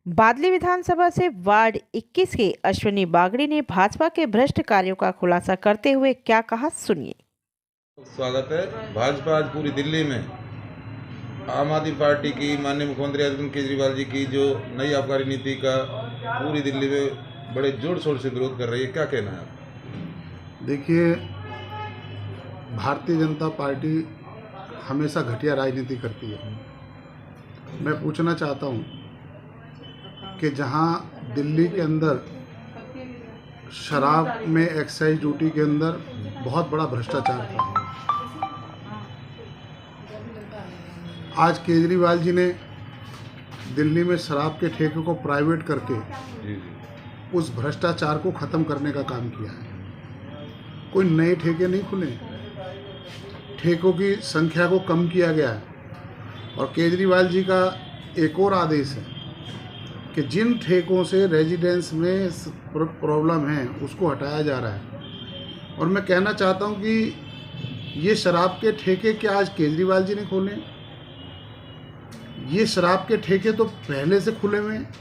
बादली विधानसभा से वार्ड 21 के अश्विनी बागड़ी ने भाजपा के भ्रष्ट कार्यों का खुलासा करते हुए क्या कहा, सुनिए। स्वागत है। भाजपा आज पूरी दिल्ली में आम आदमी पार्टी की माननीय मुख्यमंत्री अरविंद केजरीवाल जी की जो नई आबकारी नीति का पूरी दिल्ली में बड़े जोर शोर से विरोध कर रही है, क्या कहना है आप? देखिए, भारतीय जनता पार्टी हमेशा घटिया राजनीति करती है। मैं पूछना चाहता हूं कि जहां दिल्ली के अंदर शराब में एक्साइज ड्यूटी के अंदर बहुत बड़ा भ्रष्टाचार था, आज केजरीवाल जी ने दिल्ली में शराब के ठेके को प्राइवेट करके उस भ्रष्टाचार को ख़त्म करने का काम किया है। कोई नए ठेके नहीं खुले, ठेकों की संख्या को कम किया गया है। और केजरीवाल जी का एक और आदेश है कि जिन ठेकों से रेजिडेंस में प्रॉब्लम है उसको हटाया जा रहा है। और मैं कहना चाहता हूं कि ये शराब के ठेके क्या आज केजरीवाल जी ने खोले? ये शराब के ठेके तो पहले से खुले हुए हैं।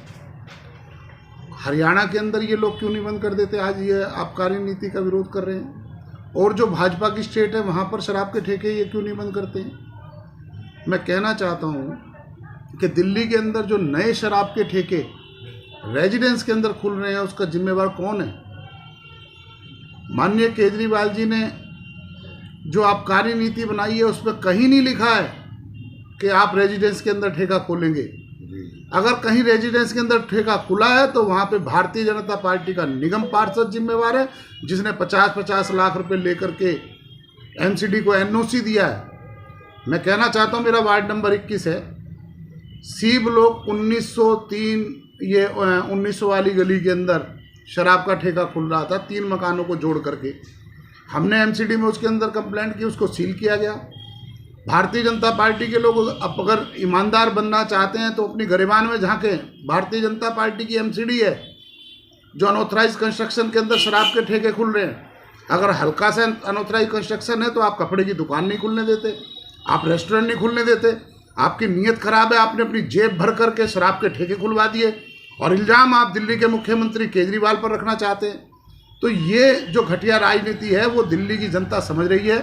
हरियाणा के अंदर ये लोग क्यों नहीं बंद कर देते? आज ये आबकारी नीति का विरोध कर रहे हैं। और जो भाजपा की स्टेट है वहाँ पर शराब के ठेके ये क्यों नहीं बंद करते हैं? मैं कहना चाहता हूँ कि दिल्ली के अंदर जो नए शराब के ठेके रेजिडेंस के अंदर खुल रहे हैं उसका जिम्मेवार कौन है? माननीय केजरीवाल जी ने जो आबकारी नीति बनाई है उसमें कहीं नहीं लिखा है कि आप रेजिडेंस के अंदर ठेका खोलेंगे। अगर कहीं रेजिडेंस के अंदर ठेका खुला है तो वहाँ पे भारतीय जनता पार्टी का निगम पार्षद जिम्मेवार है, जिसने 50-50 लाख रुपए लेकर के एमसीडी को एनओसी दिया है। मैं कहना चाहता हूँ, मेरा वार्ड नंबर 21 है, सी ब्लॉक 1903 ये 1900 वाली गली के अंदर शराब का ठेका खुल रहा था, 3 मकानों को जोड़ करके। हमने एमसीडी में उसके अंदर कंप्लेंट की, उसको सील किया गया। भारतीय जनता पार्टी के लोग अब अगर ईमानदार बनना चाहते हैं तो अपनी गरिबान में झांकें। भारतीय जनता पार्टी की एमसीडी है जो अनऑथराइज कंस्ट्रक्शन के अंदर शराब के ठेके खुल रहे हैं। अगर हल्का सा अनऑथराइज कंस्ट्रक्शन है तो आप कपड़े की दुकान नहीं खुलने देते, आप रेस्टोरेंट नहीं खुलने देते। आपकी नीयत खराब है, आपने अपनी जेब भर करके शराब के ठेके खुलवा दिए और इल्ज़ाम आप दिल्ली के मुख्यमंत्री केजरीवाल पर रखना चाहते हैं। तो ये जो घटिया राजनीति है वो दिल्ली की जनता समझ रही है।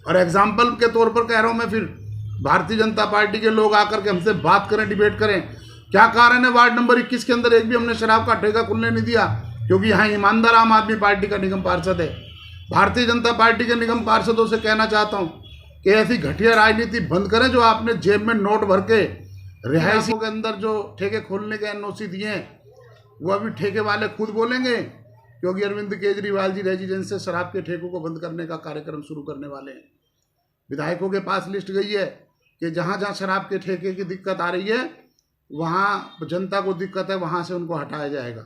और एग्जाम्पल के तौर पर कह रहा हूँ मैं, फिर भारतीय जनता पार्टी के लोग आकर के हमसे बात करें, डिबेट करें। क्या कारण है वार्ड नंबर 21 के अंदर एक भी हमने शराब का ठेका खुलने नहीं दिया? क्योंकि यहाँ ईमानदार आम आदमी पार्टी का निगम पार्षद है। भारतीय जनता पार्टी के निगम पार्षदों से कहना चाहता हूँ कि ऐसी घटिया राजनीति बंद करें। जो आपने जेब में नोट भर के रिहायशियों के अंदर जो ठेके खोलने के एनओसी दिए हैं वो अभी ठेके वाले खुद बोलेंगे, क्योंकि अरविंद केजरीवाल जी रेजिडेंस से शराब के ठेकों को बंद करने का कार्यक्रम शुरू करने वाले हैं। विधायकों के पास लिस्ट गई है कि जहाँ जहाँ शराब के ठेके की दिक्कत आ रही है, वहाँ जनता को दिक्कत है, वहाँ से उनको हटाया जाएगा।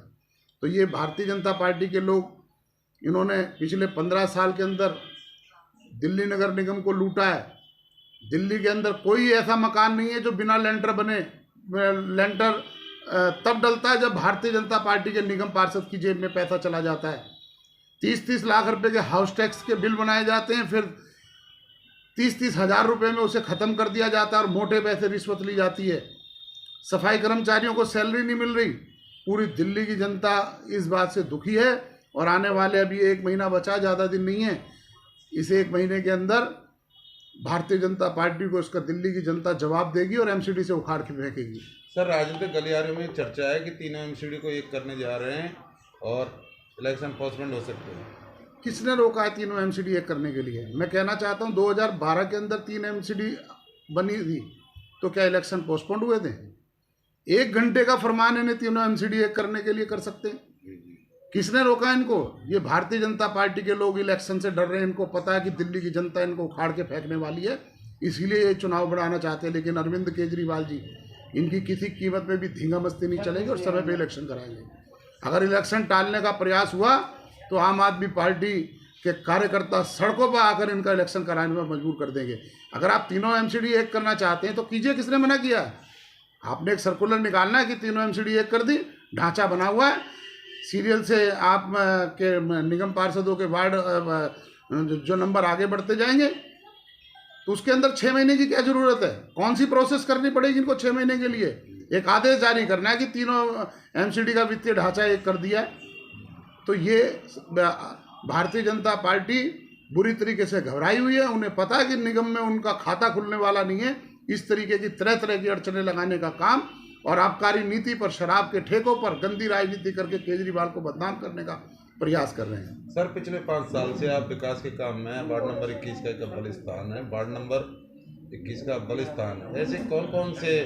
तो ये भारतीय जनता पार्टी के लोग, इन्होंने पिछले 15 साल के अंदर दिल्ली नगर निगम को लूटा है। दिल्ली के अंदर कोई ऐसा मकान नहीं है जो बिना लेंटर बने। लेंटर तब डलता है जब भारतीय जनता पार्टी के निगम पार्षद की जेब में पैसा चला जाता है। 30-30 लाख रुपए के हाउस टैक्स के बिल बनाए जाते हैं, फिर 30-30 हज़ार रुपये में उसे ख़त्म कर दिया जाता है और मोटे पैसे रिश्वत ली जाती है। सफाई कर्मचारियों को सैलरी नहीं मिल रही। पूरी दिल्ली की जनता इस बात से दुखी है और आने वाले अभी 1 महीना बचा, ज़्यादा दिन नहीं है। इस 1 महीने के अंदर भारतीय जनता पार्टी को इसका दिल्ली की जनता जवाब देगी और एमसीडी से उखाड़ के फेंकेगी। सर, राजनीतिक गलियारों में चर्चा है कि तीनों एमसीडी को एक करने जा रहे हैं और इलेक्शन पोस्टपोन हो सकते हैं। किसने रोका है तीनों एमसीडी एक करने के लिए? मैं कहना चाहता हूं 2012 के अंदर 3 एमसीडी बनी थी तो क्या इलेक्शन पोस्टपोन हुए थे? 1 घंटे का फरमान इन्हें तीनों एमसीडी एक करने के लिए कर सकते हैं। किसने रोका इनको? ये भारतीय जनता पार्टी के लोग इलेक्शन से डर रहे हैं। इनको पता है कि दिल्ली की जनता इनको उखाड़ के फेंकने वाली है, इसीलिए ये चुनाव बढ़ाना चाहते हैं। लेकिन अरविंद केजरीवाल जी, इनकी किसी कीमत में भी धींगा मस्ती नहीं चलेगी और समय पे इलेक्शन कराएंगे। अगर इलेक्शन टालने का प्रयास हुआ तो आम आदमी पार्टी के कार्यकर्ता सड़कों पर आकर इनका इलेक्शन कराने में मजबूर कर देंगे। अगर आप तीनों एमसीडी एक करना चाहते हैं तो कीजिए, किसने मना किया? आपने एक सर्कुलर निकालना है कि तीनों एमसीडी एक कर दी, ढांचा बना हुआ है, सीरियल से आप के निगम पार्षदों के वार्ड जो नंबर आगे बढ़ते जाएंगे तो उसके अंदर 6 महीने की क्या जरूरत है? कौन सी प्रोसेस करनी पड़ेगी इनको 6 महीने के लिए? एक आदेश जारी करना है कि तीनों एमसीडी का वित्तीय ढांचा एक कर दिया है। तो ये भारतीय जनता पार्टी बुरी तरीके से घबराई हुई है। उन्हें पता है कि निगम में उनका खाता खुलने वाला नहीं है। इस तरीके की तरह तरह की अड़चने लगाने का काम और आबकारी नीति पर, शराब के ठेकों पर गंदी राजनीति करके केजरीवाल को बदनाम करने का प्रयास कर रहे हैं। सर, पिछले 5 साल से आप विकास के काम में वार्ड नंबर 21 का एक अव्वल स्थान है, वार्ड नंबर 21 का अव्वल स्थान है। ऐसे कौन कौन से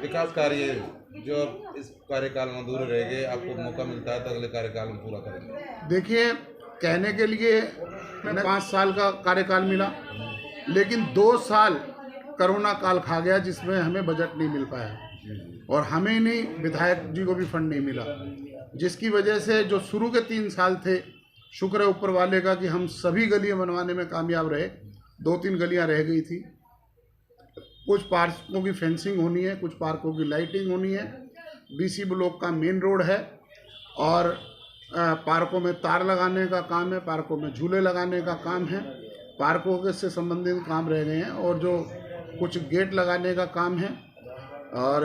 विकास कार्य जो इस कार्यकाल में अधूरे रह गए, आपको मौका मिलता है तो अगले कार्यकाल में पूरा करेंगे? देखिए, कहने के लिए मैंने 5 साल का कार्यकाल मिला, लेकिन 2 साल कोरोना काल खा गया जिसमें हमें बजट नहीं मिल पाया और हमें नहीं, विधायक जी को भी फंड नहीं मिला, जिसकी वजह से जो शुरू के 3 साल थे, शुक्र है ऊपर वाले का कि हम सभी गलियां बनवाने में कामयाब रहे। 2-3 गलियां रह गई थी। कुछ पार्कों की फेंसिंग होनी है, कुछ पार्कों की लाइटिंग होनी है। बीसी ब्लॉक का मेन रोड है और पार्कों में तार लगाने का काम है, पार्कों में झूले लगाने का काम है, पार्कों के से संबंधित काम रह गए हैं और जो कुछ गेट लगाने का काम है और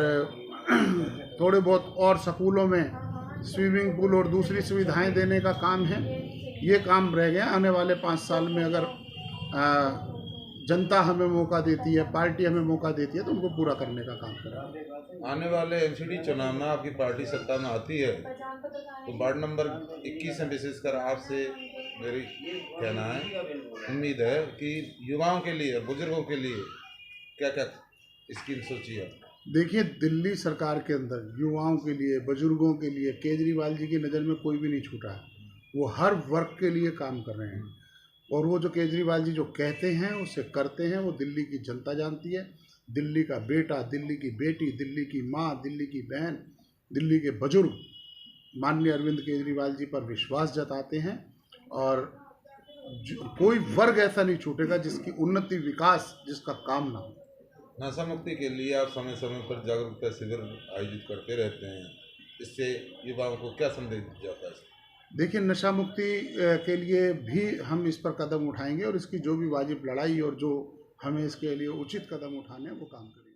थोड़े बहुत और स्कूलों में स्विमिंग पूल और दूसरी सुविधाएं देने का काम है। ये काम रह गया। आने वाले 5 साल में अगर जनता हमें मौका देती है, पार्टी हमें मौका देती है तो उनको पूरा करने का काम करेंगे। आने वाले एमसीडी चुनाव में आपकी पार्टी सत्ता में आती है तो वार्ड नंबर 21 में विशेषकर आपसे मेरी कहना है, उम्मीद है कि युवाओं के लिए, बुजुर्गों के लिए क्या क्या स्कीम सोची है? देखिए, दिल्ली सरकार के अंदर युवाओं के लिए, बुजुर्गों के लिए केजरीवाल जी की नज़र में कोई भी नहीं छूटा है। वो हर वर्ग के लिए काम कर रहे हैं और वो जो केजरीवाल जी जो कहते हैं उसे करते हैं। वो दिल्ली की जनता जानती है। दिल्ली का बेटा, दिल्ली की बेटी, दिल्ली की माँ, दिल्ली की बहन, दिल्ली के बुजुर्ग माननीय अरविंद केजरीवाल जी पर विश्वास जताते हैं और कोई वर्ग ऐसा नहीं छूटेगा जिसकी उन्नति, विकास, जिसका काम ना हो। नशा मुक्ति के लिए आप समय समय पर जागरूकता शिविर आयोजित करते रहते हैं, इससे युवाओं को क्या संदेश जाता है? देखिए, नशा मुक्ति के लिए भी हम इस पर कदम उठाएंगे और इसकी जो भी वाजिब लड़ाई और जो हमें इसके लिए उचित कदम उठाने हैं वो काम करेंगे।